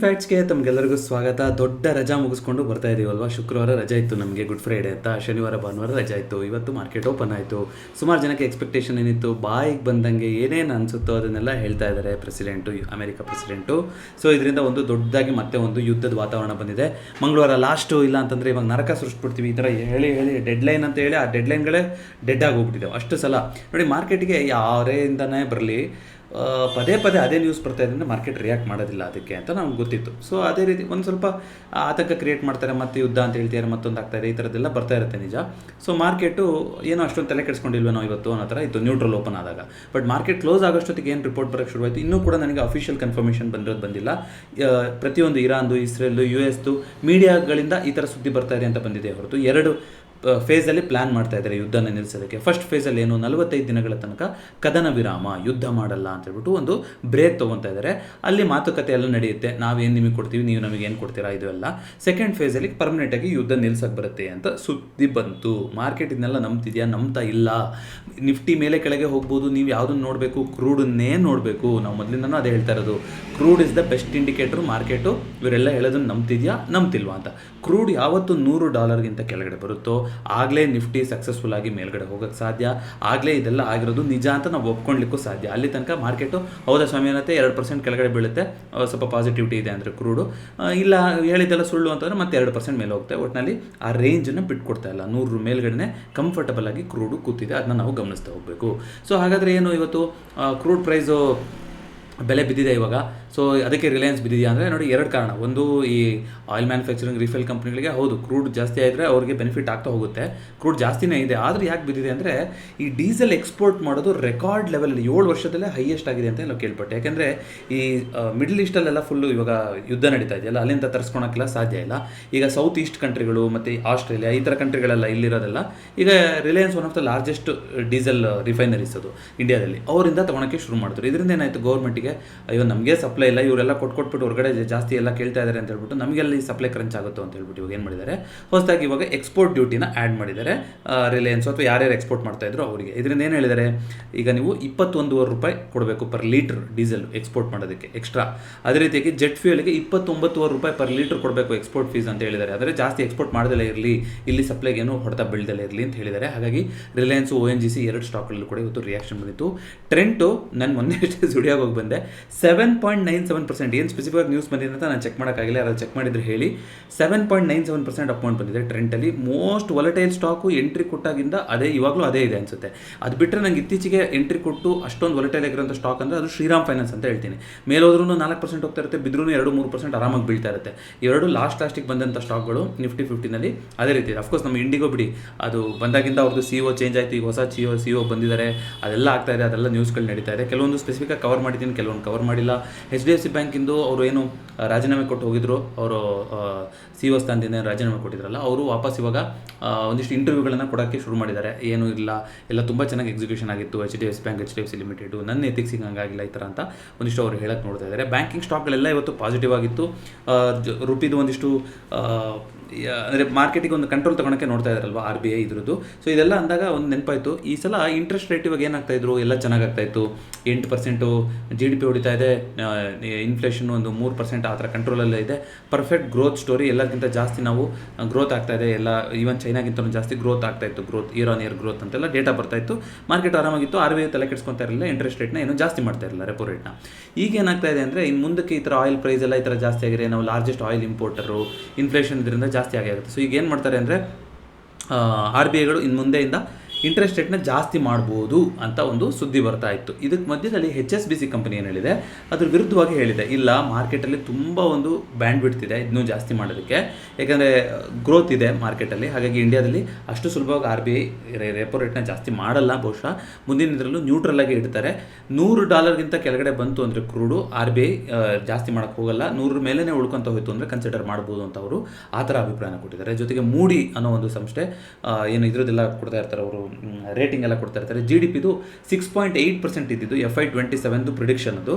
ಫ್ಯಾಕ್ಟ್ಸ್ಗೆ ತಮಗೆಲ್ಲರಿಗೂ ಸ್ವಾಗತ. ದೊಡ್ಡ ರಜಾ ಮುಗಿಸ್ಕೊಂಡು ಬರ್ತಾ ಇದೀವಲ್ವಾ. ಶುಕ್ರವಾರ ರಜೆ ಇತ್ತು ನಮಗೆ, ಗುಡ್ ಫ್ರೈಡೆ ಅಂತ. ಶನಿವಾರ ಭಾನುವಾರ ರಜೆ ಇತ್ತು. ಇವತ್ತು ಮಾರ್ಕೆಟ್ ಓಪನ್ ಆಯಿತು. ಸುಮಾರು ಜನಕ್ಕೆ ಎಕ್ಸ್ಪೆಕ್ಟೇಷನ್ ಏನಿತ್ತು, ಬಾಯಿಗೆ ಬಂದಂಗೆ ಏನೇನು ಅನಿಸುತ್ತೋ ಅದನ್ನೆಲ್ಲ ಹೇಳ್ತಾ ಇದ್ದಾರೆ ಅಮೆರಿಕ ಪ್ರೆಸಿಡೆಂಟು. ಸೊ ಇದರಿಂದ ಒಂದು ದೊಡ್ಡದಾಗಿ ಮತ್ತೆ ಒಂದು ಯುದ್ಧದ ವಾತಾವರಣ ಬಂದಿದೆ. ಮಂಗಳವಾರ ಲಾಸ್ಟು, ಇಲ್ಲ ಅಂತಂದರೆ ಇವಾಗ ನರಕ ಸೃಷ್ಟಿಬಿಡ್ತೀವಿ ಈ ಥರ ಹೇಳಿ ಡೆಡ್ಲೈನ್ ಅಂತ ಹೇಳಿ ಆ ಡೆಡ್ಲೈನ್ಗಳೇ ಡೆಡ್ ಆಗೋಗ್ಬಿಟ್ಟಿದ್ದಾವೆ ಅಷ್ಟು ಸಲ. ನೋಡಿ, ಮಾರ್ಕೆಟಿಗೆ ಯಾರಿಂದನೇ ಬರಲಿ ಪದೇ ಪದೇ ಅದೇ ನ್ಯೂಸ್ ಬರ್ತಾ ಇದ್ದರೆ ಮಾರ್ಕೆಟ್ ರಿಯಾಕ್ಟ್ ಮಾಡೋದಿಲ್ಲ ಅದಕ್ಕೆ ಅಂತ ನಮ್ಗೆ ಗೊತ್ತಿತ್ತು. ಸೊ ಅದೇ ರೀತಿ ಒಂದು ಸ್ವಲ್ಪ ಆತಂಕ ಕ್ರಿಯೇಟ್ ಮಾಡ್ತಾರೆ, ಮತ್ತೆ ಯುದ್ಧ ಅಂತ ಹೇಳ್ತಾರೆ, ಮತ್ತೊಂದು ಆಗ್ತಾಯಿದೆ, ಈ ಥರದ್ದೆಲ್ಲ ಬರ್ತಾ ಇರುತ್ತೆ ನಿಜ. ಸೊ ಮಾರ್ಕೆಟು ಏನೋ ಅಷ್ಟೊಂದು ತಲೆ ಕೆಡಿಸ್ಕೊಂಡಿಲ್ವೋ ನಾವು ಇವತ್ತು ಅನ್ನೋ ಥರ ಇತ್ತು ನ್ಯೂಟ್ರಲ್ ಓಪನ್ ಆದಾಗ. ಬಟ್ ಮಾರ್ಕೆಟ್ ಕ್ಲೋಸ್ ಆಗೋಷ್ಟೊತ್ತಿಗೆ ಏನು ರಿಪೋರ್ಟ್ ಬರೋಕ್ಕೆ ಶುರುವಾಯಿತು. ಇನ್ನೂ ಕೂಡ ನನಗೆ ಅಫಿಷಿಯಲ್ ಕನ್ಫರ್ಮೇಷನ್ ಬಂದಿಲ್ಲ. ಪ್ರತಿಯೊಂದು ಇರಾನ್ದು, ಇಸ್ರೇಲ್ದು, US ಮೀಡಿಯಾಗಳಿಂದ ಈ ಥರ ಸುದ್ದಿ ಬರ್ತಾ ಇದೆ ಅಂತ ಬಂದಿದೆ ಹೊರತು ಎರಡು ಫೇಸಲ್ಲಿ ಪ್ಲ್ಯಾನ್ ಮಾಡ್ತಾ ಇದ್ದಾರೆ ಯುದ್ಧನ ನಿಲ್ಲಿಸೋದಕ್ಕೆ. ಫಸ್ಟ್ ಫೇಸಲ್ಲಿ ಏನು 45 ದಿನಗಳ ತನಕ ಕದನ ವಿರಾಮ, ಯುದ್ಧ ಮಾಡಲ್ಲ ಅಂತ ಹೇಳ್ಬಿಟ್ಟು ಒಂದು ಬ್ರೇಕ್ ತೊಗೊತಾ ಇದ್ದಾರೆ. ಅಲ್ಲಿ ಮಾತುಕತೆ ಎಲ್ಲ ನಡೆಯುತ್ತೆ, ನಾವೇನು ನಿಮಗೆ ಕೊಡ್ತೀವಿ, ನೀವು ನಮಗೆ ಏನು ಕೊಡ್ತೀರಾ, ಇದು ಎಲ್ಲ. ಸೆಕೆಂಡ್ ಫೇಸಲ್ಲಿ ಪರ್ಮನೆಂಟಾಗಿ ಯುದ್ಧ ನಿಲ್ಸಕ್ಕೆ ಬರುತ್ತೆ ಅಂತ ಸುದ್ದಿ ಬಂತು. ಮಾರ್ಕೆಟ್ ಇದನ್ನೆಲ್ಲ ನಂಬ್ತಾ ಇಲ್ಲ. ನಿಫ್ಟಿ ಮೇಲೆ ಕೆಳಗೆ ಹೋಗ್ಬೋದು, ನೀವು ಯಾವುದನ್ನು ನೋಡಬೇಕು, ಕ್ರೂಡನ್ನೇ ನೋಡಬೇಕು. ನಾವು ಮೊದಲಿಂದನೂ ಅದೇ ಹೇಳ್ತಾ ಇರೋದು, crude is the best indicator. Market ಇವರೆಲ್ಲ ಹೇಳೋದನ್ನು ನಂಬ್ತಿಲ್ವಾ ಅಂತ. ಕ್ರೂಡ್ ಯಾವತ್ತು $100 ಕೆಳಗಡೆ ಬರುತ್ತೋ ಆಗಲೇ ನಿಫ್ಟಿ ಸಕ್ಸಸ್ಫುಲ್ ಆಗಿ ಮೇಲ್ಗಡೆ ಹೋಗೋಕ್ಕೆ ಸಾಧ್ಯ. ಆಗಲೇ ಇದೆಲ್ಲ ಆಗಿರೋದು ನಿಜ ಅಂತ ನಾವು ಒಪ್ಕೊಳ್ಳಿಕ್ಕೂ ಸಾಧ್ಯ. ಅಲ್ಲಿ ತನಕ ಮಾರ್ಕೆಟು ಹೌದಾ ಸ್ವಾಮಿ ಅನ್ನತ್ತೆ, 2% ಕೆಳಗಡೆ ಬೀಳುತ್ತೆ, ಸ್ವಲ್ಪ ಪಾಸಿಟಿವಿಟಿ ಇದೆ ಅಂದರೆ ಕ್ರೂಡು. ಇಲ್ಲ ಹೇಳಿದ್ದೆಲ್ಲ ಸುಳ್ಳು ಅಂತಂದರೆ ಮತ್ತೆ 2% ಮೇಲೆ ಹೋಗುತ್ತೆ. ಒಟ್ಟಿನಲ್ಲಿ ಆ ರೇಂಜನ್ನು ಬಿಟ್ಕೊಡ್ತಾ ಇಲ್ಲ. 100 ಮೇಲ್ಗಡೆ ಕಂಫರ್ಟಬಲ್ ಆಗಿ ಕ್ರೂಡು ಕೂತಿದೆ, ಅದನ್ನ ನಾವು ಗಮನಿಸ್ತಾ ಹೋಗಬೇಕು. ಸೊ ಹಾಗಾದರೆ ಏನು ಇವತ್ತು ಕ್ರೂಡ್ ಪ್ರೈಸು ಬೆಲೆ ಬಿದ್ದಿದೆ ಇವಾಗ. ಸೊ ಅದಕ್ಕೆ ರಿಲಯನ್ಸ್ ಬಿದ್ದಿದೆಯಾ ಅಂದರೆ ನೋಡಿ, ಎರಡು ಕಾರಣ. ಒಂದು, ಈ ಆಯಿಲ್ ಮ್ಯಾನುಫ್ಯಾಕ್ಚರಿಂಗ್ ರಿಫೈಲ್ ಕಂಪ್ನಿಗಳಿಗೆ ಹೌದು ಕ್ರೂಡ್ ಜಾಸ್ತಿ ಆದರೆ ಅವ್ರಿಗೆ ಬೆನಿಫಿಟ್ ಆಗ್ತಾ ಹೋಗುತ್ತೆ, ಕ್ರೂಡ್ ಜಾಸ್ತಿನೇ ಇದೆ. ಆದರೆ ಯಾಕೆ ಬಿದ್ದಿದೆ ಅಂದರೆ ಈ ಡೀಸೆಲ್ ಎಕ್ಸ್ಪೋರ್ಟ್ ಮಾಡೋದು ರೆಕಾರ್ಡ್ ಲೆವೆಲಲ್ಲಿ 7 ವರ್ಷದಲ್ಲೇ ಹೈಯೆಸ್ಟ್ ಆಗಿದೆ ಅಂತ ನಾವು ಕೇಳ್ಪಟ್ಟೆ. ಯಾಕೆಂದರೆ ಈ ಮಿಡಲ್ ಈಸ್ಟಲ್ಲೆಲ್ಲ ಫುಲ್ಲು ಇವಾಗ ಯುದ್ಧ ನಡೀತಾ ಇದೆಯಲ್ಲ, ಅಲ್ಲಿಂದ ತರಿಸ್ಕೊಳಕ್ಕೆಲ್ಲ ಸಾಧ್ಯ ಇಲ್ಲ. ಈಗ ಸೌತ್ ಈಸ್ಟ್ ಕಂಟ್ರಿಗಳು ಮತ್ತು ಆಸ್ಟ್ರೇಲಿಯಾ ಈ ಥರ ಕಂಟ್ರಿಗಳೆಲ್ಲ ಇಲ್ಲಿರೋದೆಲ್ಲ ಈಗ Reliance one of the largest diesel refineries ಅದು ಇಂಡಿಯಾದಲ್ಲಿ, ಅವರಿಂದ ತೊಗೊಳಕ್ಕೆ ಶುರು ಮಾಡಿದ್ರು. ಇದರಿಂದ ಏನಾಯಿತು, ಗೌರ್ಮೆಂಟಿಗೆ ಅಯ್ಯೋ ನಮಗೆ ಸಪ್ಲೈ ಇಲ್ಲ, ಇವರೆಲ್ಲ ಕೊಟ್ಬಿಟ್ಟು ಹೊರಗಡೆ ಜಾಸ್ತಿ ಎಲ್ಲ ಕೇಳ್ತಾ ಇದ್ದಾರೆ ಅಂತ ಹೇಳ್ಬಿಟ್ಟು ನಮಗೆಲ್ಲ ಈ ಸಪ್ಲೈ ಕ್ರಂಚ್ ಆಗುತ್ತೋ ಅಂತ ಹೇಳ್ಬಿಟ್ಟು ಇವಾಗ ಏನು ಮಾಡಿದ್ದಾರೆ, ಹೊಸದಾಗಿ ಇವಾಗ ಎಕ್ಸ್ಪೋರ್ಟ್ ಡ್ಯೂಟಿನ ಆ್ಯಡ್ ಮಾಡಿದ್ದಾರೆ ರಿಲಯನ್ಸ್ ಅಥವಾ ಯಾರ್ಯಾರು ಎಕ್ಸ್ಪೋರ್ಟ್ ಮಾಡ್ತಾ ಇದ್ರು ಅವರಿಗೆ. ಇದರಿಂದ ಏನು ಹೇಳಿದ್ದಾರೆ, ಈಗ ನೀವು $21.5 ಕೊಡಬೇಕು ಪರ್ ಲೀಟ್ರ್ ಡೀಸೆಲ್ ಎಕ್ಸ್ಪೋರ್ಟ್ ಮಾಡೋದಕ್ಕೆ ಎಕ್ಸ್ಟ್ರಾ. ಅದೇ ರೀತಿಯಾಗಿ ಜೆಟ್ ಫ್ಯೂಯಲ್ಗೆ $29.5 ಪರ್ ಲೀಟ್ರ್ ಕೊಡಬೇಕು ಎಕ್ಸ್ಪೋರ್ಟ್ ಫೀಸ್ ಅಂತ ಹೇಳಿದ್ದಾರೆ. ಆದರೆ ಜಾಸ್ತಿ ಎಕ್ಸ್ಪೋರ್ಟ್ ಮಾಡದಲ್ಲೇ ಇರಲಿ, ಇಲ್ಲಿ ಸಪ್ಲೈಗೇನು ಹೊಡೆತ ಬೀಳ್ದಲ್ಲೇ ಇರಲಿ ಅಂತ ಹೇಳಿದ್ದಾರೆ. ಹಾಗಾಗಿ ರಿಲಯನ್ಸು, ONGC ಎರಡು ಸ್ಟಾಕ್ಗಳಲ್ಲೂ ಕೂಡ ಇವತ್ತು ರಿಯಾಕ್ಷನ್ ಬಂದಿತ್ತು. ಟ್ರೆಂಟು ನಾನು ಮೊನ್ನೆ ಅಷ್ಟೇ ಸ್ಟುಡಿಯೋಗೆ ಹೋಗಿ ಬಂದೆ, 7.97%. ಏನು ಸ್ಪೆಸಿಫಿಕ್ ನ್ಯೂಸ್ ಬಂದಿದೆ ಅಂತ ನಾನು ಚೆಕ್ ಮಾಡೋಕ್ಕಾಗಿಲ್ಲ, ಯಾರು ಚೆಕ್ ಮಾಡಿದರೆ ಹೇಳಿ. 7.97% ಅಪ್ ಬಂದಿದೆ ಟ್ರೆಂಟಲ್ಲಿ. ಮೋಸ್ಟ್ ವೊಲಟೈಲ್ ಸ್ಟಾಕು ಎಂಟ್ರಿ ಕೊಟ್ಟಾಗಿಂದ ಇವಾಗಲೂ ಅದೇ ಇದೆ ಅನಿಸುತ್ತೆ. ಅದು ಬಿಟ್ಟರೆ ನಂಗೆ ಇತ್ತೀಚೆಗೆ ಎಂಟ್ರಿ ಕೊಟ್ಟು ಅಷ್ಟೊಂದು ವೊಲಟೈಲ್ ಆಗಿರೋಂಥ ಸ್ಟಾಕ್ ಅಂದರೆ ಅದು ಶ್ರೀರಾಮ್ ಫೈನಾನ್ಸ್ ಅಂತ ಹೇಳ್ತೀನಿ. ಮೇಲೋದ್ರೂ 4% ಹೋಗ್ತಾ ಇರುತ್ತೆ, ಬಿದ್ರೂ 2-3% ಆರಾಮಾಗಿ ಬೀಳ್ತಾ ಇರುತ್ತೆ. ಇವೆರಡು ಲಾಸ್ಟಿಗೆ ಬಂದಂಥ ಸ್ಟಾಕ್ಗಳು ನಿಫ್ಟಿ 50ನಲ್ಲಿ ಅದೇ ರೀತಿ ಇದೆ. ಅಫ್ಕೋರ್ಸ್ ನಮ್ಮ ಇಂಡಿಗೋ ಬಿಡಿ, ಅದು ಬಂದಾಗಿಂದ ಅವ್ರದ್ದು CEO ಚೇಂಜ್ ಆಯಿತು, ಈಗ ಹೊಸ CEO ಬಂದಿದ್ದಾರೆ, ಅದೆಲ್ಲ ಆಗ್ತಾ ಇದೆ, ಅದೆಲ್ಲ ನ್ಯೂಸ್ಗಳು ನಡೀತಾ ಇದೆ. ಕೆಲವೊಂದು ಸ್ಪೆಸಿಫಿಕಾಗಿ ಕವರ್ ಮಾಡಿದ್ದೀನಿ, ಕೆಲವೊಂದು ಕವರ್ ಮಾಡಿಲ್ಲ. HDFC ಬ್ಯಾಂಕಿಂದು ಅವರು ಏನು ರಾಜೀನಾಮೆ ಕೊಟ್ಟು ಹೋಗಿದ್ರು, ಅವರು CEO ಸ್ಥಾನದಿಂದ ರಾಜೀನಾಮೆ ಕೊಟ್ಟಿದ್ರಲ್ಲ, ಅವರು ವಾಪಸ್ ಇವಾಗ ಒಂದಿಷ್ಟು ಇಂಟರ್ವ್ಯೂಗಳನ್ನು ಕೊಡೋಕ್ಕೆ ಶುರು ಮಾಡಿದ್ದಾರೆ. ಏನೂ ಇಲ್ಲ, ಎಲ್ಲ ತುಂಬ ಚೆನ್ನಾಗಿ ಎಕ್ಸಿಕ್ಯೂಷನ್ ಆಗಿತ್ತು, HDFC ಬ್ಯಾಂಕ್, HDFC ಲಿಮಿಟೆಡು, ನನ್ನ ಎಥಿಕ್ಸಿಗೆ ಹಂಗಾಗಿಲ್ಲ, ಈ ಥರ ಅಂತ ಒಂದಿಷ್ಟು ಅವರು ಹೇಳಕ್ಕೆ ನೋಡ್ತಾ ಇದ್ದಾರೆ. ಬ್ಯಾಂಕಿಂಗ್ ಸ್ಟಾಕ್ಗಳೆಲ್ಲ ಇವತ್ತು ಪಾಸಿಟಿವ್ ಆಗಿತ್ತು. ರುಪಿದು ಒಂದಿಷ್ಟು ಅಂದರೆ ಮಾರ್ಕೆಟಿಗೆ ಒಂದು ಕಂಟ್ರೋಲ್ ತೊಗೊಳಕ್ಕೆ ನೋಡ್ತಾ ಇದ್ದಾರಲ್ವ RBI ಇದ್ರದ್ದು. ಸೊ ಇದೆಲ್ಲ ಅಂದಾಗ ಒಂದು ನೆನಪಾಯಿತು, ಈ ಸಲ ಇಂಟ್ರೆಸ್ಟ್ ರೇಟ್ ಇವಾಗ ಏನಾಗ್ತಾಯಿದ್ರು, ಎಲ್ಲ ಚೆನ್ನಾಗಾಗ್ತಾಯಿತ್ತು. 8% GDP ಹೊಡಿತಾ ಇದೆ, ಇನ್ಫ್ಲೇಷನ್ ಒಂದು 3% ಆ ಥರ ಕಂಟ್ರೋಲಲ್ಲೇ ಇದೆ. ಪರ್ಫೆಕ್ಟ್ ಗ್ರೋತ್ ಸ್ಟೋರಿ, ಎಲ್ಲಕ್ಕಿಂತ ಜಾಸ್ತಿ ನಾವು ಗ್ರೋತ್ ಆಗ್ತಾಯಿದೆ, ಎಲ್ಲ ಈವನ್ ಚೈನಾಗಿಂತ ಜಾಸ್ತಿ ಗ್ರೋತ್ ಆಗ್ತಾಯಿತ್ತು, ಇಯರ್ ಆನ್ ಇಯರ್ ಗ್ರೋತ್ ಅಂತೆಲ್ಲ ಡೇಟಾ ಬರ್ತಾಯಿತ್ತು. ಮಾರ್ಕೆಟ್ ಆರಾಮಾಗಿತ್ತು. RBI ತಲೆ ಕೆಡಿಸ್ಕೊತಾ ಇರಲಿಲ್ಲ, ಇಂಟ್ರೆಸ್ಟ್ ರೇಟ್ನ ಏನೂ ಜಾಸ್ತಿ ಮಾಡ್ತಾ ಇರಲಿಲ್ಲ, ರೆಪೋ ರೇಟ್ನ. ಈಗ ಏನಾಗ್ತಾ ಇದೆ ಅಂದರೆ, ಇನ್ನು ಮುಂದಕ್ಕೆ ಈ ಥರ ಆಯಿಲ್ ಪ್ರೈಸ್ ಎಲ್ಲ ಈ ಥರ ಜಾಸ್ತಿ ಆಗಿದೆ, ನಾವು ಲಾರ್ಜೆಸ್ಟ್ ಆಯಿಲ್ ಇಂಪೋರ್ಟರು, ಇನ್ಫ್ಲೇಷನ್ ಇದರಿಂದ ಜಾಸ್ತಿ ಆಗಿರುತ್ತೆ. ಸೊ ಈಗ ಏನು ಮಾಡ್ತಾರೆ ಅಂದರೆ RBIಗಳು ಇನ್ನು ಮುಂದೆಯಿಂದ ಇಂಟ್ರೆಸ್ಟ್ ರೇಟ್ನ ಜಾಸ್ತಿ ಮಾಡ್ಬೋದು ಅಂತ ಒಂದು ಸುದ್ದಿ ಬರ್ತಾ ಇತ್ತು. ಇದಕ್ಕೆ ಮಧ್ಯದಲ್ಲಿ HSBC ಕಂಪನಿ ಏನು ಹೇಳಿದೆ, ಅದ್ರ ವಿರುದ್ಧವಾಗಿ ಹೇಳಿದೆ, ಇಲ್ಲ ಮಾರ್ಕೆಟಲ್ಲಿ ತುಂಬ ಒಂದು ಬ್ಯಾಂಡ್ ವಿಡ್ತ್ ಇದೆ ಇನ್ನೂ ಜಾಸ್ತಿ ಮಾಡೋದಕ್ಕೆ, ಯಾಕಂದರೆ ಗ್ರೋತ್ ಇದೆ ಮಾರ್ಕೆಟಲ್ಲಿ. ಹಾಗಾಗಿ ಇಂಡಿಯಾದಲ್ಲಿ ಅಷ್ಟು ಸುಲಭವಾಗಿ RBI ರೆಪೋ ರೇಟ್ನ ಜಾಸ್ತಿ ಮಾಡಲ್ಲ, ಬಹುಶಃ ಮುಂದಿನ ಇದರಲ್ಲೂ ನ್ಯೂಟ್ರಲ್ ಆಗಿ ಇಡ್ತಾರೆ. $100 ಕೆಳಗಡೆ ಬಂತು ಅಂದರೆ ಕ್ರೂಡು RBI ಜಾಸ್ತಿ ಮಾಡೋಕ್ಕೆ ಹೋಗಲ್ಲ, 100 ಮೇಲೇ ಉಳ್ಕೊತ ಹೋಯ್ತು ಅಂದರೆ ಕನ್ಸಿಡರ್ ಮಾಡ್ಬೋದು ಅಂತ ಅವರು ಆ ಥರ ಅಭಿಪ್ರಾಯನ ಕೊಟ್ಟಿದ್ದಾರೆ. ಜೊತೆಗೆ ಮೂಡಿ ಅನ್ನೋ ಒಂದು ಸಂಸ್ಥೆ ಏನು ಇದ್ರದ್ದೆಲ್ಲ ಕೊಡ್ತಾ ಇರ್ತಾರೆ, ಅವರು ರೇಟಿಂಗ್ ಎಲ್ಲ ಕೊಡ್ತಾ ಇರ್ತಾರೆ. GDPದು 6.8% ಇದ್ದಿದ್ದು FY27 ಪ್ರಿಡಿಕ್ಷನ್ ಅದು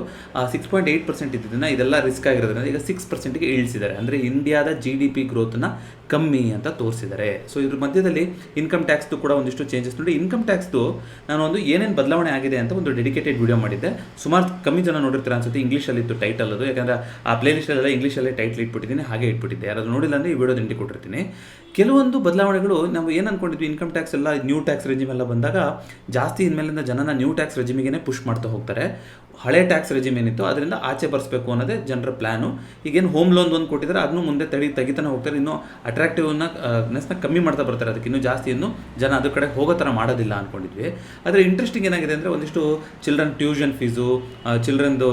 6.8% ಇದ್ದಿದ್ದನ್ನು ಇದೆಲ್ಲ ರಿಸ್ಕ್ ಆಗಿರೋದ್ರಿಂದ ಈಗ 6%ಗೆ ಇಳಿಸಿದ್ದಾರೆ. ಅಂದರೆ ಇಂಡಿಯಾದ GDP ಗ್ರೋತ್ನ ಕಮ್ಮಿ ಅಂತ ತೋರಿಸಿದ್ದಾರೆ. ಸೊ ಇದ್ರ ಮಧ್ಯದಲ್ಲಿ ಇನ್ಕಮ್ ಟ್ಯಾಕ್ಸ್ದು ಕೂಡ ಒಂದಿಷ್ಟು ಚೇಂಜಸ್ ನೋಡಿ. ಇನ್ಕಮ್ ಟ್ಯಾಕ್ಸ್ದು ನಾನು ಒಂದು ಏನೇನು ಬದಲಾವಣೆ ಆಗಿದೆ ಅಂತ ಒಂದು ಡೆಡಿಕೇಟೆಡ್ ವಿಡಿಯೋ ಮಾಡಿದ್ದೆ. ಸುಮಾರು ಕಮ್ಮಿ ಜನ ನೋಡಿರ್ತೀರ ಅನ್ಸುತ್ತೆ. ಇಂಗ್ಲೀಷಲ್ಲಿತ್ತು ಟೈಟಲ್ ಅದು, ಯಾಕಂದರೆ ಆ ಪ್ಲೇಲಿಸ್ಟಲ್ಲೆಲ್ಲ ಇಂಗ್ಲೀಷಲ್ಲೇ ಟೈಟ್ಲ್ ಇಟ್ಬಿಟ್ಟಿದ್ದೀನಿ, ಹಾಗೆ ಇಟ್ಬಿಟ್ಟಿದ್ದೆ. ಯಾರಾದರೂ ನೋಡಿಲ್ಲ ಅಂದರೆ ಈ ವಿಡಿಯೋದ ಎಂಟ್ರಿ ಕೊಟ್ಟಿರ್ತೀನಿ. ಕೆಲವೊಂದು ಬದಲಾವಣೆಗಳು ನಾವು ಏನು ಅಂದ್ಕೊಂಡಿದ್ವಿ, ಇನ್ಕಮ್ ಟ್ಯಾಕ್ಸ್ ಎಲ್ಲ ನ್ಯೂ ಟ್ಯಾಕ್ಸ್ ರೆಜಿಮ್ ಎಲ್ಲ ಬಂದಾಗ ಜಾಸ್ತಿ ಇನ್ಮೇಲಿಂದ ಜನನ ನ್ಯೂ ಟ್ಯಾಕ್ಸ್ ರೆಜಿಮಿಗೆ ಪುಷ್ ಮಾಡ್ತಾ ಹೋಗ್ತಾರೆ. ಹಳೆ ಟ್ಯಾಕ್ಸ್ ರೆಜಿಮ್ ಏನಿತ್ತು ಅದರಿಂದ ಆಚೆ ಬರೆಸಬೇಕು ಅನ್ನೋದೇ ಜನರ ಪ್ಲಾನು. ಈಗೇನು ಹೋಮ್ ಲೋನ್ ಒಂದು ಕೊಟ್ಟಿದ್ದಾರೆ ಅದನ್ನು ಮುಂದೆ ತೆಗಿತಾನೆ ಹೋಗ್ತಾರೆ. ಇನ್ನೂ ಅಟ್ರಾಕ್ಟಿವ್ನೆಸ್ನ ಕಮ್ಮಿ ಮಾಡ್ತಾ ಬರ್ತಾರೆ. ಅದಕ್ಕೆ ಇನ್ನೂ ಜಾಸ್ತಿ ಇನ್ನೂ ಜನ ಅದ್ರ ಕಡೆ ಹೋಗೋ ಥರ ಮಾಡೋದಿಲ್ಲ ಅಂದ್ಕೊಂಡಿದ್ವಿ. ಆದರೆ ಇಂಟ್ರೆಸ್ಟಿಂಗ್ ಏನಾಗಿದೆ ಅಂದರೆ ಒಂದಿಷ್ಟು ಚಿಲ್ಡ್ರನ್ ಟ್ಯೂಷನ್ ಫೀಸು, ಚಿಲ್ಡ್ರನ್ದು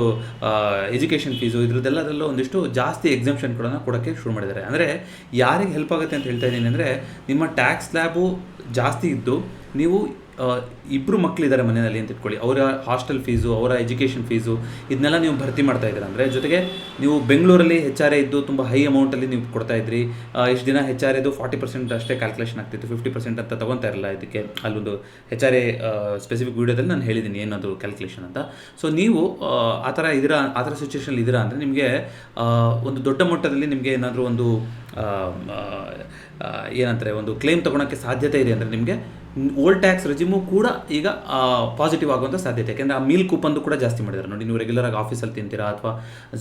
ಎಜುಕೇಷನ್ ಫೀಸು ಇದರದ್ದೆಲ್ಲದರಲ್ಲೂ ಒಂದಿಷ್ಟು ಜಾಸ್ತಿ ಎಕ್ಸಂಪ್ಷನ್ಗಳನ್ನು ಕೊಡೋಕ್ಕೆ ಶುರು ಮಾಡಿದ್ದಾರೆ. ಅಂದರೆ ಯಾರಿಗೆ ಹೆಲ್ಪ್ ಆಗುತ್ತೆ ಅಂತ ಹೇಳ್ತಾ ಇದ್ದೀನಿ ಅಂದರೆ, ನಿಮ್ಮ ಟ್ಯಾಕ್ಸ್ ಸ್ಲ್ಯಾಬು ಜಾಸ್ತಿ ಇದ್ದು ನೀವು ಇಬ್ಬರು ಮಕ್ಕಳಿದ್ದಾರೆ ಮನೆಯಲ್ಲಿ ಅಂತ ಇಟ್ಕೊಳ್ಳಿ, ಅವರ ಹಾಸ್ಟೆಲ್ ಫೀಸು, ಅವರ ಎಜುಕೇಷನ್ ಫೀಸು ಇದನ್ನೆಲ್ಲ ನೀವು ಭರ್ತಿ ಮಾಡ್ತಾ ಇದ್ದೀರ ಅಂದರೆ, ಜೊತೆಗೆ ನೀವು ಬೆಂಗಳೂರಲ್ಲಿ HR ಇದ್ದು ತುಂಬ ಹೈ ಅಮೌಂಟಲ್ಲಿ ನೀವು ಕೊಡ್ತಾ ಇದ್ರಿ. ಇಷ್ಟು ದಿನ HR 40% ಅಷ್ಟೇ ಕ್ಯಾಲ್ಕುಲೇಷನ್ ಆಗ್ತಿತ್ತು, 50% ಅಂತ ತೊಗೊತಾ ಇರಲ್ಲ. ಇದಕ್ಕೆ ಅಲ್ಲೊಂದು HR ಸ್ಪೆಸಿಫಿಕ್ ವೀಡಿಯೋದಲ್ಲಿ ನಾನು ಹೇಳಿದ್ದೀನಿ ಏನದು ಕ್ಯಾಲ್ಕುಲೇಷನ್ ಅಂತ. ಸೊ ನೀವು ಆ ಥರ ಸಿಚುವೇಷನಲ್ಲಿ ಇದ್ದೀರಾ ಅಂದರೆ ನಿಮಗೆ ಒಂದು ದೊಡ್ಡ ಮಟ್ಟದಲ್ಲಿ ನಿಮಗೆ ಏನಾದರೂ ಒಂದು ಏನಂತಾರೆ ಒಂದು ಕ್ಲೇಮ್ ತೊಗೊಳಕ್ಕೆ ಸಾಧ್ಯತೆ ಇದೆ ಅಂದರೆ ನಿಮಗೆ ಓಲ್ಡ್ ಟ್ಯಾಕ್ಸ್ ರೆಜಿಮು ಕೂಡ ಈಗ ಪಾಸಿಟಿವ್ ಆಗುವಂಥ ಸಾಧ್ಯತೆ. ಯಾಕೆಂದರೆ ಆ ಮೀಲ್ ಕೂಪನ್ದು ಕೂಡ ಜಾಸ್ತಿ ಮಾಡಿದ್ದಾರೆ ನೋಡಿ. ನೀವು ರೆಗ್ಯುಲರಾಗಿ ಆಫೀಸಲ್ಲಿ ತಿಂತೀರಾ ಅಥವಾ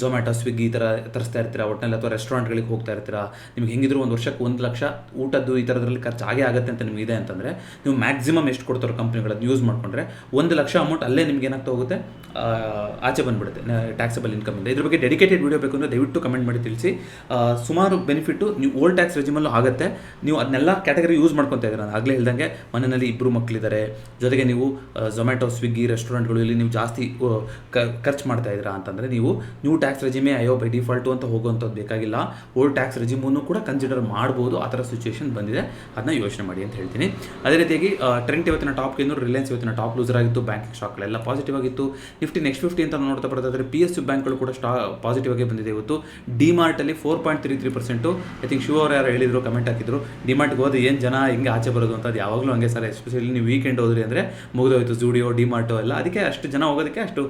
ಝೊಮ್ಯಾಟೊ, ಸ್ವಿಗ್ಗಿ ಈ ಥರ ತರಿಸ್ತಾ ಇರ್ತೀರಾ ಒಟ್ಟಿನಲ್ಲಿ, ಅಥವಾ ರೆಸ್ಟೋರೆಂಟ್ಗಳಿಗೆ ಹೋಗ್ತಾ ಇರ್ತೀರಾ, ನಿಮ್ಗೆ ಹೆಂಗಿದ್ರು ಒಂದು ವರ್ಷಕ್ಕೆ 1 ಲಕ್ಷ ಊಟದ್ದು ಈ ಥರದ್ರಲ್ಲಿ ಖರ್ಚು ಆಗೇ ಆಗುತ್ತೆ ಅಂತ ನಿಮಗೆ ಇದೆ ಅಂತಂದರೆ, ನೀವು ಮ್ಯಾಕ್ಸಿಮಮ್ ಎಷ್ಟು ಕೊಡ್ತಾರೋ ಕಂಪ್ನಿಗಳದ್ದು ಯೂಸ್ ಮಾಡಿಕೊಂಡ್ರೆ 1 ಲಕ್ಷ ಅಮೌಂಟ್ ಅಲ್ಲೇ ನಿಮ್ಗೆ ಏನಾಗ್ತಾ ಹೋಗುತ್ತೆ, ಆಚೆ ಬಂದುಬಿಡುತ್ತೆ ಟ್ಯಾಕ್ಸಬಲ್ ಇನ್ಕಮಿಂದ. ಇದ್ರ ಬಗ್ಗೆ ಡೆಡಿಕೇಟೆಡ್ ವೀಡಿಯೋ ಬೇಕು ಅಂದರೆ ದಯವಿಟ್ಟು ಕಮೆಂಟ್ ಮಾಡಿ ತಿಳಿಸಿ. ಸುಮಾರು ಬೆನಿಫಿಟ್ಟು ನೀವು ಓಲ್ಡ್ ಟ್ಯಾಕ್ಸ್ ರೆಜಿಮಲ್ಲೂ ಆಗುತ್ತೆ. ನೀವು ಅದನ್ನೆಲ್ಲ ಕ್ಯಾಟಗರಿ ಯೂಸ್ ಮಾಡ್ಕೊತಾ ಇದ್ದೀರಾ. ನಾನು ಆಗಲೇ ಹೇಳ್ದಂಗೆ ಮನೆಯಲ್ಲಿ ಇಬ್ಬರು ಮಕ್ಕಳಿದ್ದಾರೆ, ಜೊತೆಗೆ ನೀವು ಝೊಮ್ಯಾಟೊ, ಸ್ವಿಗ್ಗಿ, ರೆಸ್ಟೋರೆಂಟ್ಗಳು ಇಲ್ಲಿ ನೀವು ಜಾಸ್ತಿ ಖರ್ಚು ಮಾಡ್ತಾ ಇದ್ದೀರಾ ಅಂತಂದರೆ ನೀವು ನ್ಯೂ ಟ್ಯಾಕ್ಸ್ ರೆಜಿಮೇ ಬೈ ಡಿಫಾಲ್ಟು ಅಂತ ಹೋಗುವಂಥದ್ದು ಬೇಕಾಗಿಲ್ಲ. ಓಲ್ಡ್ ಟ್ಯಾಕ್ಸ್ ರೆಜಿಮನ್ನು ಕೂಡ ಕನ್ಸಿಡರ್ ಮಾಡ್ಬೋದು. ಆ ಥರ ಸಿಚುವೇಷನ್ ಬಂದಿದೆ, ಅದನ್ನ ಯೋಚನೆ ಮಾಡಿ ಅಂತ ಹೇಳ್ತೀನಿ. ಅದೇ ರೀತಿಯಾಗಿ ಟ್ರೆಂಡ್ ಇವತ್ತಿನ ಟಾಪ್ ಗೇನರ್, ರಿಲಯನ್ಸ್ ಇವತ್ತಿನ ಟಾಪ್ ಲೂಸರ್ ಆಗಿತ್ತು. ಬ್ಯಾಂಕಿಂಗ್ ಸ್ಟಾಕ್ಗಳೆಲ್ಲ ಪಾಸಿಟಿವ್ ಆಗಿತ್ತು. ನಿಫ್ಟಿ ನೆಕ್ಸ್ಟ್ 50 ಅಂತ ನೋಡ್ತಾ ಬರೋದಾದರೆ PSU ಬ್ಯಾಂಕ್ಗಳು ಕೂಡ ಪಾಸಿಟಿವ್ ಆಗಿ ಬಂದಿದೆ ಇವತ್ತು. ಡಿಮಾರ್ಟಲ್ಲಿ 4.33%. ಐ ಥಿಂಕ್ ಶಿವ ಅವರು ಯಾರು ಹೇಳಿದ್ರು, ಕಮೆಂಟ್ ಹಾಕಿದ್ರು, ಡಿಮಾರ್ಟ್ಗೆ ಹೋದ್ರೆ ಏನು ಜನ ಹಿಂಗೆ ಆಚೆ ಬರೋದು ಅಂತ. ಅದು ಯಾವಾಗಲೂ ಹಂಗೆ ಸರ್, ಎಸ್ಪೆಷಲಿ ನೀವು ವೀಕೆಂಡ್ ಹೋದ್ರಿ ಅಂದರೆ ಮುಗಿದೋಯ್ತು ಜೂಡಿಯೋ, ಡಿಮಾರ್ಟು ಎಲ್ಲ. ಅದಕ್ಕೆ ಅಷ್ಟು ಜನ ಹೋಗೋದಕ್ಕೆ ಅಷ್ಟು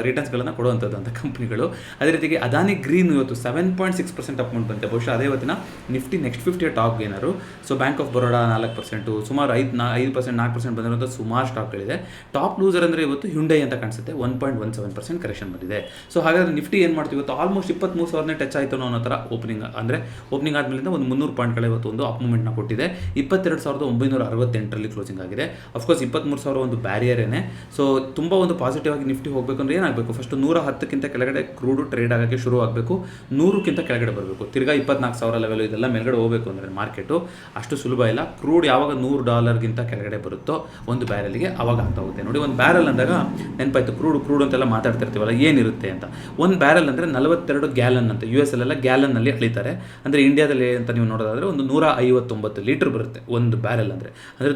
ರಿಟರ್ನ್ಸ್ಗಳನ್ನು ಕೊಡುವಂಥದ್ದು ಅಂತ ಕಂಪ್ನಿಗಳು. ಅದೇ ರೀತಿಗೆ ಅದಾನಿ ಗ್ರೀನ್ ಇವತ್ತು 7.6% ಅಪ್ ಬಂತೆ. ಬಹುಶಃ ಅದೇ ಇವತ್ತಿನ ನಿಫ್ಟಿ ನೆಕ್ಸ್ಟ್ 50 ಟಾಪ್ ಗೇನರು. ಸೊ ಬ್ಯಾಂಕ್ ಆಫ್ ಬರೋಡಾ 4%, ಸುಮಾರು 5%, 4% ಬಂದಿರುವಂಥ ಸುಮಾರು ಸ್ಟಾಕ್ಗಳಿದೆ. ಟಾಪ್ ಲೂಸರ್ ಅಂದರೆ ಇವತ್ತು ಹ್ಯುಂಡೈ ಅಂತ ಕಾಣಿಸುತ್ತೆ, 1.17% ಕರೆಕ್ಷನ್ ಬಂದಿದೆ. ಸೊ ಹಾಗಾದರೆ ನಿಫ್ಟಿ ಏನು ಮಾಡ್ತೀವಿ ಇವತ್ತು, ಆಲ್ಮೋಸ್ಟ್ 23,000 ಟಚ್ ಆಯಿತು ಅನ್ನೋ ಥರ ಓಪನಿಂಗ್ ಆದಮೇಲಿಂದ ಒಂದು 300 ಪಾಯಿಂಟ್ಗಳ ಇವತ್ತು ಒಂದು ಅಪ್ ಮೂವ್ಮೆಂಟ್ನ ಕೊಟ್ಟಿದೆ. 22,968 ಕ್ಲೋಸಿಂಗ್ ಆಗಿದೆ. ಅಫ್ಕೋರ್ಸ್ 23,000 ಒಂದು ಬ್ಯಾರಿಯರೇನೆ. ಸೊ ತುಂಬ ಒಂದು ಪಾಸಿಟಿವ್ ಆಗಿ ನಿಫ್ಟಿ ಹೋಗಬೇಕು ಅಂದರೆ ಏನಾಗಬೇಕು, ಫಸ್ಟ್ 110ಕ್ಕಿಂತ ಕೆಳಗಡೆ ಕ್ರೂಡು ಟ್ರೇಡ್ ಆಗೋಕ್ಕೆ ಶುರು ಆಗಬೇಕು, 100ಕ್ಕಿಂತ ಕೆಳಗಡೆ ಬರಬೇಕು. ತಿರ್ಗಾ 24,000 ಲೆವೆಲ್ ಇದೆಲ್ಲ ಮೇಲ್ಗಡೆ ಹೋಗಬೇಕು ಅಂದರೆ ಮಾರ್ಕೆಟು ಅಷ್ಟು ಸುಲಭ ಇಲ್ಲ. ಕ್ರೂಡ್ ಯಾವಾಗ $100 ಕೆಳಗಡೆ ಬರುತ್ತೋ ಒಂದು ಬ್ಯಾರಲ್ಗೆ ಅವಾಗ ಆಗ್ತಾ ಹೋಗುತ್ತೆ. ನೋಡಿ, ಒಂದು ಬ್ಯಾರಲ್ ಅಂದಾಗ ನೆನಪಾಯ್ತು, ಕ್ರೂಡ್ ಅಂತೆಲ್ಲ ಮಾತಾಡ್ತಿರ್ತೀವಲ್ಲ, ಏನಿರುತ್ತೆ ಅಂತ. ಒಂದು ಬ್ಯಾರಲ್ ಅಂದರೆ 42 ಗ್ಯಾಲನ್ ಅಂತ. US ಅಲ್ಲೆಲ್ಲ ಗ್ಯಾಲನ್ನಲ್ಲಿ ಅಳಿತಾರೆ. ಅಂದರೆ ಇಂಡಿಯಾದಲ್ಲಿ ಅಂತ ನೀವು ನೋಡೋದಾದರೆ ಒಂದು 159 ಲೀಟ್ರ್ ಬರುತ್ತೆ ಒಂದು ಬ್ಯಾರಲ್ ಅಂದರೆ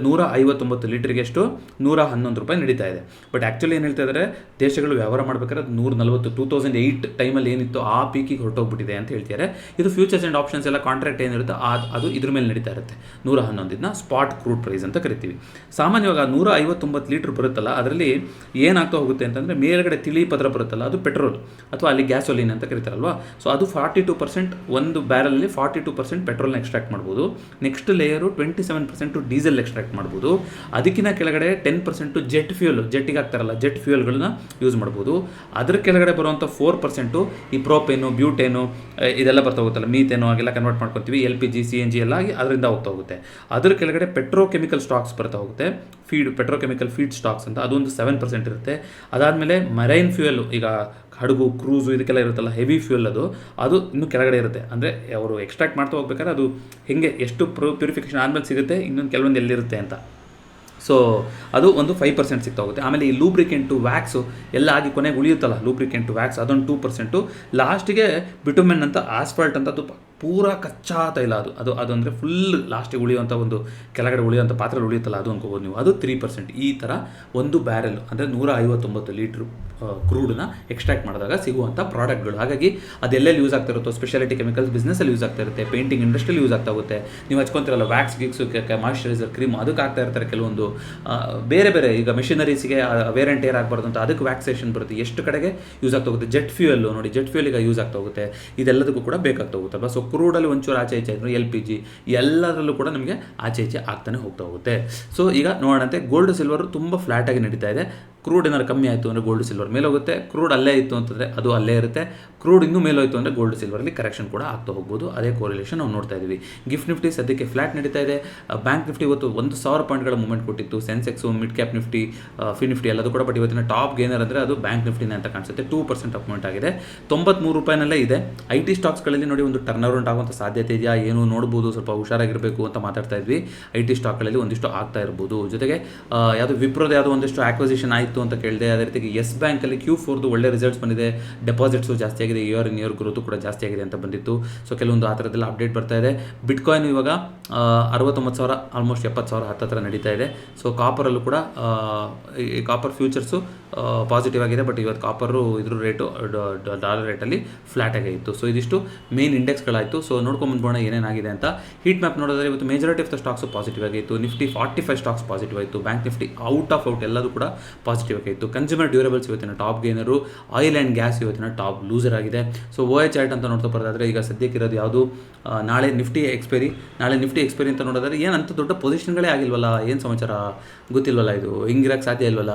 159 ಲೀಟ್ರಿಗೆ ಎಷ್ಟು, $111 ನಡೀತಾ ಇದೆ. ಬಟ್ ಆ್ಯಕ್ಚುಲಿ ಏನು ಹೇಳ್ತಾ ಇದ್ದಾರೆ, ದೇಶಗಳು ವ್ಯವಹಾರ ಮಾಡಬೇಕಾದ್ರೆ 140 2008 ಟೈಮಲ್ಲಿ ಏನಿತ್ತು ಆ ಪೀಕಿಗೆ ಹೊರಟೋಗ್ಬಿಟ್ಟಿದೆ ಅಂತ ಹೇಳ್ತಾರೆ. ಇದು ಫ್ಯೂಚರ್ಸ್ ಆ್ಯಂಡ್ ಆಪ್ಷನ್ಸ್ ಎಲ್ಲ ಕಾಂಟ್ರಾಕ್ಟ್ ಏನಿರುತ್ತೆ ಅದು ಇದ್ರ ಮೇಲೆ ನಡೀತಾ ಇರುತ್ತೆ. 111 ಸ್ಪಾಟ್ ಕ್ರೂಡ್ ಪ್ರೈಸ್ ಅಂತ ಕರಿತೀವಿ. ಸಾಮಾನ್ಯವಾಗಿ 159 ಲೀಟ್ರ್ ಬರುತ್ತಲ್ಲ, ಅದರಲ್ಲಿ ಏನಾಗ್ತಾ ಹೋಗುತ್ತೆ ಅಂತಂದರೆ ಮೇಲ್ಗಡೆ ತಿಳಿ ಪದರ ಬರುತ್ತಲ್ಲ, ಅದು ಪೆಟ್ರೋಲ್ ಅಥವಾ ಅಲ್ಲಿ ಗ್ಯಾಸೋಲಿನ್ ಅಂತ ಕರೀತಾರಲ್ವಾ. ಸೊ ಅದು 42%, ಒಂದು ಬ್ಯಾರಲಲ್ಲಿ 42% ಪೆಟ್ರೋಲ್ನ ಎಕ್ಸ್ಟ್ರಾಕ್ಟ್ ಮಾಡ್ಬೋದು. ನೆಕ್ಸ್ಟ್ ಲೇಯರು 27% ಡೀಸೆಲ್ ಎಕ್ಸ್ಟ್ರಾಕ್ಟ್ ಮಾಡ್ಬೋದು. ಅದಕ್ಕಿಂತ ಕೆಳಗಡೆ 10% ಜೆಟ್ ಫ್ಯೂಯಲ್, ಜೆಟ್ಟಿಗೆ ಹಾಕ್ತಾರಲ್ಲ, ಜೆಟ್ ಫ್ಯೂಯಲ್ಗಳನ್ನ ಯೂಸ್ ಮಾಡ್ಬೋದು. ಅದ್ರ ಕೆಳಗಡೆ ಬರುವಂಥ 4% ಈ ಪ್ರೋಪೇನು, ಬ್ಯೂಟೇನು ಇದೆಲ್ಲ ಬರ್ತಾ ಹೋಗುತ್ತಲ್ಲ, ಮೀತೇನು ಹಾಗೆಲ್ಲ ಕನ್ವರ್ಟ್ ಮಾಡ್ಕೊತೀವಿ, LPG, CNG ಎಲ್ಲ ಆಗಿ ಅದರಿಂದ ಹೋಗ್ತಾ ಹೋಗುತ್ತೆ. ಅದ್ರ ಕೆಳಗಡೆ ಪೆಟ್ರೋಕೆಮಿಕಲ್ ಸ್ಟಾಕ್ಸ್ ಬರ್ತಾ ಹೋಗುತ್ತೆ, ಪೆಟ್ರೋಕೆಮಿಕಲ್ ಫೀಡ್ ಸ್ಟಾಕ್ಸ್ ಅಂತ, ಅದೊಂದು 7% ಇರುತ್ತೆ. ಅದಾದಮೇಲೆ ಮರೈನ್ ಫ್ಯೂಯಲ್, ಈಗ ಹಡಗು, ಕ್ರೂಸು ಇದಕ್ಕೆಲ್ಲ ಇರುತ್ತಲ್ಲ, ಹೆವಿ ಫ್ಯೂಯಲ್ ಅದು ಇನ್ನೂ ಕೆಳಗಡೆ ಇರುತ್ತೆ. ಅಂದರೆ ಅವರು ಎಕ್ಸ್ಟ್ರಾಕ್ಟ್ ಮಾಡ್ತಾ ಹೋಗ್ಬೇಕಾದ್ರೆ ಅದು ಹೇಗೆ ಎಷ್ಟು ಪ್ಯೂರಿಫಿಕೇಷನ್ ಆದಮೇಲೆ ಸಿಗುತ್ತೆ, ಇನ್ನೊಂದು ಕೆಲವೊಂದು ಎಲ್ಲಿರುತ್ತೆ ಅಂತ. ಸೊ ಅದು ಒಂದು 5% ಸಿಗ್ತಾ ಹೋಗುತ್ತೆ. ಆಮೇಲೆ ಈ ಲೂಬ್ರಿಕೆಂಟು, ವ್ಯಾಕ್ಸು ಎಲ್ಲ ಆಗಿ ಕೊನೆಗೆ ಉಳಿಯುತ್ತಲ್ಲ ಲೂಬ್ರಿಕೆಂಟು, ವ್ಯಾಕ್ಸ್ ಅದೊಂದು 2%. ಲಾಸ್ಟಿಗೆ ಬಿಟುಮೆನ್ ಅಂತ, ಆಸ್ಫಾಲ್ಟ್ ಅಂತ ಅದು ಪೂರಾ ಕಚ್ಚಾ ತೈಲ ಅದು ಅಂದರೆ ಫುಲ್ ಲಾಸ್ಟಿಗೆ ಉಳಿಯುವಂಥ ಒಂದು ಕೆಳಗಡೆ ಉಳಿಯುವಂಥ ಪಾತ್ರೆ ಉಳಿಯುತ್ತಲ್ಲ ಅದು ಅನ್ಕೋಬೋದು ನೀವು, ಅದು 3%. ಈ ಥರ ಒಂದು ಬ್ಯಾರೆಲ್ ಅಂದರೆ 159 ಲೀಟ್ರ್ ಕ್ರೂಡನ್ನ ಎಕ್ಸ್ಟ್ರಾಕ್ಟ್ ಮಾಡಿದಾಗ ಸಿಗುವಂಥ ಪ್ರಾಡಕ್ಟ್ಗಳು. ಹಾಗಾಗಿ ಅದೆಲ್ಲೆಲ್ಲಿ ಯೂಸ್ ಆಗ್ತಾ ಇರುತ್ತೋ, ಸ್ಪೆಷಾಲಿಟಿ ಕೆಮಿಕಲ್ಸ್ ಬಿಸ್ನೆಸ್ಸಲ್ಲಿ ಯೂಸ್ ಆಗ್ತಾ ಇರುತ್ತೆ, ಪೇಂಟಿಂಗ್ ಇಂಡಸ್ಟ್ರಿಯಲ್ಲಿ ಯೂಸ್ ಆಗ್ತಾ ಹೋಗುತ್ತೆ. ನೀವು ಹಚ್ಕೊತಿರಲ್ಲ ವ್ಯಾಕ್ಸ್ ಗಿಕ್ಸು, ಮಾಯಿಶ್ಚರೈಸರ್ ಕ್ರೀಮ್, ಅದಕ್ಕೆ ಆಗ್ತಾ ಇರ್ತಾರೆ ಕೆಲವೊಂದು ಬೇರೆ ಈಗ ಮೆಷಿನರೀಸ್ಗೆ ವೇರ್ ಆ್ಯಂಡ್ ಟೇರ್ ಆಗಬಾರ್ದು ಅಂತ ಅದಕ್ಕೆ ವ್ಯಾಕ್ಸೇಷನ್ ಬರುತ್ತೆ. ಎಷ್ಟು ಕಡೆಗೆ ಯೂಸ್ ಆಗ್ತಾ ಹೋಗುತ್ತೆ. ಜೆಟ್ ಫ್ಯೂಯಲ್ಲು ನೋಡಿ, ಜೆಟ್ ಫ್ಯೂಯಲಿಗೆ ಯೂಸ್ ಆಗ್ತಾ ಹೋಗುತ್ತೆ. ಇದೆಲ್ಲದಕ್ಕೂ ಕೂಡ ಬೇಕಾಗ್ತಾ ಹೋಗುತ್ತಲ್ವ. ಸೊ ಕ್ರೂಡಲ್ಲಿ ಒಂಚೂರು ಆಚೆ ಈಚೆ ಇದ್ರು LPG ಎಲ್ಲದರಲ್ಲೂ ಕೂಡ ನಮಗೆ ಆಚೆ ಈಚೆ ಆಗ್ತಾನೆ ಹೋಗ್ತಾ ಹೋಗುತ್ತೆ. ಸೊ ಈಗ ನೋಡೋಣಂತೆ ಗೋಲ್ಡ್ ಸಿಲ್ವರು ತುಂಬ ಫ್ಲಾಟಾಗಿ ನಡೀತಾ ಇದೆ. ಕ್ರೂಡ್ ಏನಾದ್ರು ಕಮ್ಮಿ ಆಯಿತು ಅಂದರೆ ಗೋಲ್ಡ್ ಸಿಲ್ವರ್ ಮೇಲೆ ಹೋಗುತ್ತೆ. ಕ್ರೂಡ್ ಅಲ್ಲೇ ಇತ್ತು ಅಂತಂದರೆ ಅದು ಅಲ್ಲೇ ಇರುತ್ತೆ. ಕ್ರೂಡ್ ಇನ್ನೂ ಮೇಲೆ ಹೋಯಿತು ಅಂದರೆ ಗೋಲ್ಡ್ ಸಿಲ್ವರಲ್ಲಿ ಕರೆಕ್ಷನ್ ಕೂಡ ಆಗ್ತಾ ಹೋಗ್ಬೋದು. ಅದೇ ಕೋರಿಲೇಷನ್ ನಾವು ನೋಡ್ತಾ ಇದ್ದೀವಿ. ಗಿಫ್ಟ್ ನಿಫ್ಟಿ ಸದ್ಯಕ್ಕೆ ಫ್ಲಾಟ್ ನಡೀತಾ ಇದೆ. ಬ್ಯಾಂಕ್ ನಿಫ್ಟಿ ಇವತ್ತು 1000 ಪಾಯಿಂಟ್ಗಳ ಮೂವ್ಮೆಂಟ್ ಕೊಟ್ಟಿತ್ತು. Sensex, mid cap Nifty, Nifty ಎಲ್ಲದು ಕೂಡ. ಬಟ್ ಇವತ್ತಿನ ಟಾಪ್ ಗೇನರ್ ಅಂದರೆ ಅದು ಬ್ಯಾಂಕ್ ನಿಫ್ಟಿನೇ ಅಂತ ಕಾಣಿಸುತ್ತೆ. 2% ಅಪ್ ಮೂವ್ಮೆಂಟ್ ಆಗಿದೆ. 93 ರೂಪಾಯಿನಲ್ಲೇ ಇದೆ. IT ಸ್ಟಾಕ್ಸ್ಗಳಲ್ಲಿ ನೋಡಿ ಒಂದು ಟರ್ನ್ ಅರೌಂಡ್ ಆಗುವಂಥ ಸಾಧ್ಯತೆ ಇದೆಯಾ ಏನು ನೋಡ್ಬೋದು. ಸ್ವಲ್ಪ ಹುಷಾರಾಗಿರಬೇಕು ಅಂತ ಮಾತಾಡ್ತಾ ಇದ್ವಿ. IT ಸ್ಟಾಕ್ಗಳಲ್ಲಿ ಒಂದಿಷ್ಟು ಆಗ್ತಾ ಇರ್ಬೋದು. ಜೊತೆಗೆ ಯಾವುದೋ ವಿಪ್ರೋದು ಯಾವುದೋ ಒಂದಿಷ್ಟು ಆಕ್ವಿಸಿಷನ್ ಆಯಿತು ಅಂತ ಕೇಳಿದೆ. ಅದೇ ರೀತಿ ಎಸ್ ಬ್ಯಾಂಕಲ್ಲಿ Q4 ಒಳ್ಳೆ ರಿಸಲ್ಟ್ಸ್ ಬಂದಿದೆ. ಡೆಪಾಸಿಟ್ಸು ಜಾಸ್ತಿ ಆಗಿದೆ, ಇಯರ್ ಇನ್ ಇಯರ್ ಗ್ರೋತು ಕೂಡ ಜಾಸ್ತಿ ಆಗಿದೆ ಅಂತ ಬಂದಿತ್ತು. ಸೊ ಕೆಲವೊಂದು ಆ ಥರದ್ದೆಲ್ಲ ಅಪ್ಡೇಟ್ ಬರ್ತಾ ಇದೆ. ಬಿಟ್ಕಾಯಿನ್ ಇವಾಗ 69,000 ಆಲ್ಮೋಸ್ಟ್ 70,000 ಹತ್ತಿರ ನಡೀತಾ ಇದೆ. ಸೊ ಕಾಪರಲ್ಲೂ ಕೂಡ ಈ ಕಾಪರ್ ಫ್ಯೂಚರ್ಸು ಪಾಸಿಟಿವ್ ಆಗಿದೆ. ಬಟ್ ಇವತ್ತು ಕಾಪರು ಇದ್ರ ರೇಟು ಡಾಲರ್ ರೇಟಲ್ಲಿ ಫ್ಲಾಟ್ ಆಗೇ ಇತ್ತು. ಸೊ ಇದಿಷ್ಟು ಮೇನ್ ಇಂಡೆಕ್ಸ್ಗಳಾಯಿತು. ಸೊ ನೋಡ್ಕೊಂಬಂದ್ಬೋಣ ಏನೇನಾಗಿದೆ ಅಂತ. ಹೀಟ್ ಮ್ಯಾಪ್ ನೋಡಿದ್ರೆ ಇವತ್ತು majority of the stocks positive ಆಗಿತ್ತು. ನಿಫ್ಟಿ 45 ಸ್ಟಾಕ್ಸ್ ಪಾಸಿಟಿವ್ ಆಯಿತು. ಬ್ಯಾಂಕ್ ನಿಫ್ಟಿ ಔಟ್ ಎಲ್ಲದು ಕೂಡ ಪಾಸಿಟಿವ್ ಆಗಿತ್ತು. ಕನ್ಸ್ಯೂಮರ್ ಡ್ಯೂರಬಲ್ಸ್ ಇವತ್ತಿನ ಟಾಪ್ ಗೇನರು. ಆಯಿಲ್ ಆ್ಯಂಡ್ ಗ್ಯಾಸ್ ಇವತ್ತಿನ ಟಾಪ್ ಲೂಸರ್ ಆಗಿದೆ. ಸೊ OI ಚಾರ್ಟ್ ಅಂತ ನೋಡ್ತಾ ಬರೋದಾದರೆ ಈಗ ಸದ್ಯಕ್ಕಿರೋದು ಯಾವುದು, ನಾಳೆ ನಿಫ್ಟಿ ಎಕ್ಸ್ಪೈರಿ ಅಂತ ನೋಡೋದಾದ್ರೆ ಏನಂತ ದೊಡ್ಡ ಪೊಸಿಷನ್ಗಳೇ ಆಗಿಲ್ವಲ್ಲ, ಏನು ಸಮಾಚಾರ ಗೊತ್ತಿಲ್ವಲ್ಲ, ಇದು ಹಿಂಗಿರೋಕ್ಕೆ ಸಾಧ್ಯ ಇಲ್ವಲ್ಲ.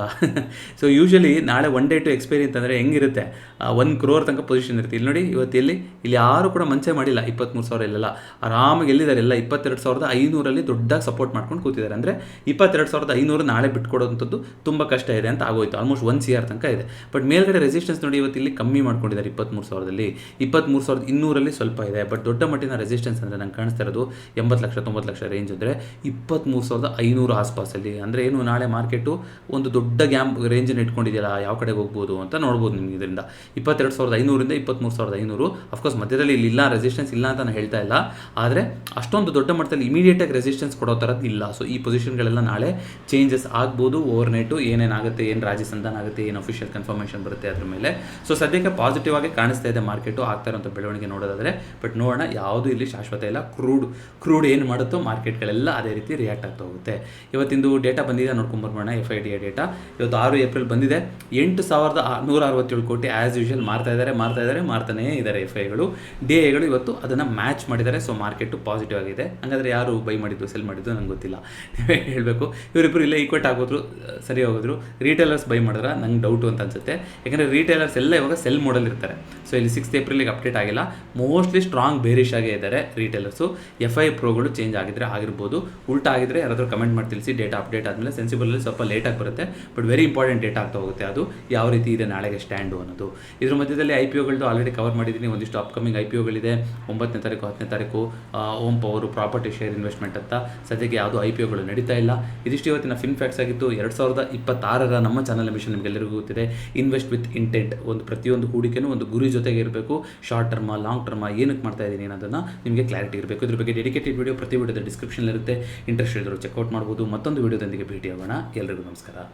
ಸೊ ಯೂಶಲಿ ನಾಳೆ 1 day to ಎಕ್ಸ್ಪೈರಿ ಅಂತಂದರೆ ಹೆಂಗಿರುತ್ತೆ, 1 crore ತನಕ ಪೊಸಿಷನ್ ಇರುತ್ತೆ. ಇಲ್ಲಿ ನೋಡಿ ಇವತ್ತು ಇಲ್ಲಿ ಯಾರು ಕೂಡ ಮಂಚೆ ಮಾಡಿಲ್ಲ. 23,000 ಇಲ್ಲೆಲ್ಲ ಆರಾಮಾಗಿ ಎಲ್ಲಿದ್ದಾರೆ ಎಲ್ಲ 22,500 ದೊಡ್ಡ ಸಪೋರ್ಟ್ ಮಾಡ್ಕೊಂಡು ಕೂತಿದ್ದಾರೆ. ಅಂದರೆ 22,500 ನಾಳೆ ಬಿಟ್ಕೊಡೋವಂಥದ್ದು ತುಂಬ ಕಷ್ಟ ಇದೆ ಅಂತ ಆಗೋಯ್ತು. ಆಲ್ಮೋಸ್ಟ್ 1 CR ತನಕ ಇದೆ. ಬಟ್ ಮೇಲ್ಗಡೆ ರೆಸಿಸ್ಟೆನ್ಸ್ ನೋಡಿ ಇವತ್ತು ಇಲ್ಲಿ ಕಮ್ಮಿ ಮಾಡ್ಕೊಂಡಿದ್ದಾರೆ. 23,000ದಲ್ಲಿ 23,200 ಸ್ವಲ್ಪ ಇದೆ. ಬಟ್ ದೊಡ್ಡ ಮಟ್ಟಿನ ರೆಸಿಸ್ಟೆನ್ಸ್ ಅಂದರೆ ನಂಗೆ ಕಾಣಿಸ್ತಾ ಇರೋದು 80 ಲಕ್ಷ 90 ಲಕ್ಷ ರೇಂಜ್ ಅಂದರೆ 23,500 ಆಸ್ಪಾಸಲ್ಲಿ. ಅಂದರೆ ಏನು ನಾಳೆ ಮಾರ್ಕೆಟು ಒಂದು ದೊಡ್ಡ ರೇಂಜನ್ನು ಇಟ್ಕೊಂಡಿದೆಯಲ್ಲ, ಯಾವ ಕಡೆಗೆ ಹೋಗ್ಬೋದು ಅಂತ ನೋಡ್ಬೋದು ನಿಮ್ಗೆ. ಇದರಿಂದ 22,500 23,500 ಅಫ್ಕೋರ್ಸ್ ಮಧ್ಯದಲ್ಲಿ ಇಲ್ಲಿ ಇಲ್ಲ, ರೆಸಿಸ್ಟೆನ್ಸ್ ಇಲ್ಲ ಅಂತ ನಾನು ಹೇಳ್ತಾ ಇಲ್ಲ. ಆದರೆ ಅಷ್ಟೊಂದು ದೊಡ್ಡ ಮಟ್ಟದಲ್ಲಿ ಇಮಿಡಿಯೇಟಾಗಿ ರೆಸಿಸ್ಟೆನ್ಸ್ ಕೊಡೋ ಥರದ್ದು ಇಲ್ಲ. ಸೊ ಈ ಪೊಸಿಷನ್ಗಳೆಲ್ಲ ನಾಳೆ ಚೇಂಜಸ್ ಆಗ್ಬೋದು. ಓವರ್ನೈಟು ಏನೇನಾಗುತ್ತೆ, ಏನು ರಾಜಸಂಧಾನ ಆಗುತ್ತೆ, ಏನು ಅಫಿಷಿಯಲ್ ಕನ್ಫರ್ಮೇಷನ್ ಬರುತ್ತೆ ಅದ್ರ ಮೇಲೆ. ಸೊ ಸದ್ಯಕ್ಕೆ ಪಾಸಿಟಿವ್ ಆಗಿ ಕಾಣಿಸ್ತಾ ಇದೆ ಮಾರ್ಕೆಟು ಆಗ್ತಾ ಇರೋಂಥ ಬೆಳವಣಿಗೆ ನೋಡೋದಾದರೆ. ಬಟ್ ನೋಡೋಣ, ಯಾವುದು ಇಲ್ಲಿ ಶಾಶ್ವತ ಇಲ್ಲ. ಕ್ರೂಡ್ ಏನು ಮಾಡುತ್ತೋ ಮಾರ್ಕೆಟ್ಗಳೆಲ್ಲ ಅದೇ ರೀತಿ ರಿಯಾಕ್ಟ್ ಆಗ್ತಾ ಹೋಗುತ್ತೆ. ಇವತ್ತಿಂದು ಡೇಟಾ ಬಂದಿದೆ, ನೋಡ್ಕೊಂಬರ್ಬೋಣ. FIDA ಡೇಟಾ ಇವತ್ತು 6 ಏಪ್ರಿಲ್ ಬಂದಿದೆ. 8,167 ಕೋಟಿ ಆ್ಯಸ್ ಯೂಶುವಲ್ ಮಾರ್ತಾನೇ ಇದ್ದಾರೆ FIಗಳು. DIಗಳು ಇವತ್ತು ಅದನ್ನು ಮ್ಯಾಚ್ ಮಾಡಿದ್ದಾರೆ. ಸೊ ಮಾರ್ಕೆಟು ಪಾಸಿಟಿವ್ ಆಗಿದೆ. ಹಾಗಾದರೆ ಯಾರು ಬೈ ಮಾಡಿದ್ದು ಸೆಲ್ ಮಾಡಿದ್ದು ನಂಗೆ ಗೊತ್ತಿಲ್ಲ, ನೀವೇ ಹೇಳಬೇಕು. ಇವರಿಬ್ಬರು ಇಲ್ಲೇ ಈಕ್ವೇಟ್ ಆಗೋದ್ರು, ಸರಿ ಹೋಗೋದ್ರು. ರೀಟೇಲರ್ಸ್ ಬೈ ಮಾಡಿದ್ರೆ ನಂಗೆ ಡೌಟು ಅಂತ ಅನ್ಸುತ್ತೆ. ಯಾಕಂದರೆ ರೀಟೇಲರ್ಸ್ ಎಲ್ಲ ಇವಾಗ ಸೆಲ್ ಮೋಡಲ್ ಇರ್ತಾರೆ. ಸೊ ಇಲ್ಲಿ 6th ಏಪ್ರಿಲಿಗೆ ಅಪ್ಡೇಟ್ ಆಗಿಲ್ಲ. ಮೋಸ್ಟ್ಲಿ ಸ್ಟ್ರಾಂಗ್ ಬೇರಿಶ್ ಆಗೇ ಇದ್ದಾರೆ ರೀಟೇಲರ್ಸು. FI ಪ್ರೋಗಳು ಚೇಂಜ್ ಆಗಿದ್ರೆ ಆಗಿರ್ಬೋದು. ಉಲ್ಟಾ ಆಗಿದ್ರೆ ಯಾರಾದರೂ ಕಮೆಂಟ್ ಮಾಡಿ ತಿಳಿಸಿ. ಡೇಟಾ ಅಪ್ಡೇಟ್ ಆದಮೇಲೆ ಸೆನ್ಸಿಬಲಲ್ಲಿ ಸ್ವಲ್ಪ ಲೇಟಾಗಿ ಬರುತ್ತೆ. ಬಟ್ ವೆರಿ ಇಂಪಾರ್ಟೆಂಟ್ ಡೇಟಾ ಆಗ್ತಾ ಹೋಗುತ್ತೆ. ಅದು ಯಾವ ರೀತಿ ಇದೆ ನಾಳೆಗೆ ಸ್ಟ್ಯಾಂಡು ಅನ್ನೋದು. ಇದ್ರ ಮಧ್ಯದಲ್ಲಿ IPOಗಳದ್ದು ಆಲ್ರೆಡಿ ಕವರ್ ಮಾಡಿದ್ದೀನಿ. ಒಂದಿಷ್ಟು ಅಪ್ಕಮಿಂಗ್ IPOಗಳಿದೆ. 9ನೇ ತಾರೀಕು 10ನೇ ತಾರೀಕು ಓಮ್ ಪವರು ಪ್ರಾಪರ್ಟಿ ಶೇರ್ ಇನ್ವೆಸ್ಟ್ಮೆಂಟ್ ಅಂತ. ಸದ್ಯಕ್ಕೆ ಯಾವುದು IPOಗಳು ನಡೀತಾ ಇಲ್ಲ. ಇದಿಷ್ಟು ಇವತ್ತಿನ ಫಿನ್ಫ್ಯಾಕ್ಟ್ಸ್ ಆಗಿತ್ತು. 2026 ನಮ್ಮ ಚಾನಲ್ ಮಿಷನ್ ನಿಮಗೆಲ್ಲರಿಗೂ ಗೊತ್ತಿದೆ. Invest with intent. ಪ್ರತಿಯೊಂದು ಹೂಡಿಕೆನೂ ಒಂದು ಗುರಿ ಜೊತೆಗೆ ಇರಬೇಕು. ಶಾರ್ಟ್ ಟರ್ಮ, ಲಾಂಗ್ ಟರ್ಮ, ಏನಕ್ಕೆ ಮಾಡ್ತಾ ಇದ್ದೀನಿ ಅನ್ನೋದನ್ನು ನಿಮಗೆ ಕ್ಲಾರಿಟಿ ಇರಬೇಕು. ಇದ್ರ ಬಗ್ಗೆ ಡೆಡಿಕೇಟೆಡ್ ವಿಡಿಯೋ ಪ್ರತಿ ವಿಡಿಯೋದ ಡಿಸ್ಕ್ರಿಪ್ಷನ್ ಇರುತ್ತೆ. ಇಂಟ್ರೆಸ್ಟ್ ಇದ್ದರೂ ಚೆಕ್ಔಟ್ ಮಾಡ್ಬೋದು. ಮತ್ತೊಂದು ವಿಡಿಯೋದೊಂದಿಗೆ ಭೇಟಿಯಾಗೋಣ. ಎಲ್ಲರಿಗೂ ನಮಸ್ಕಾರ.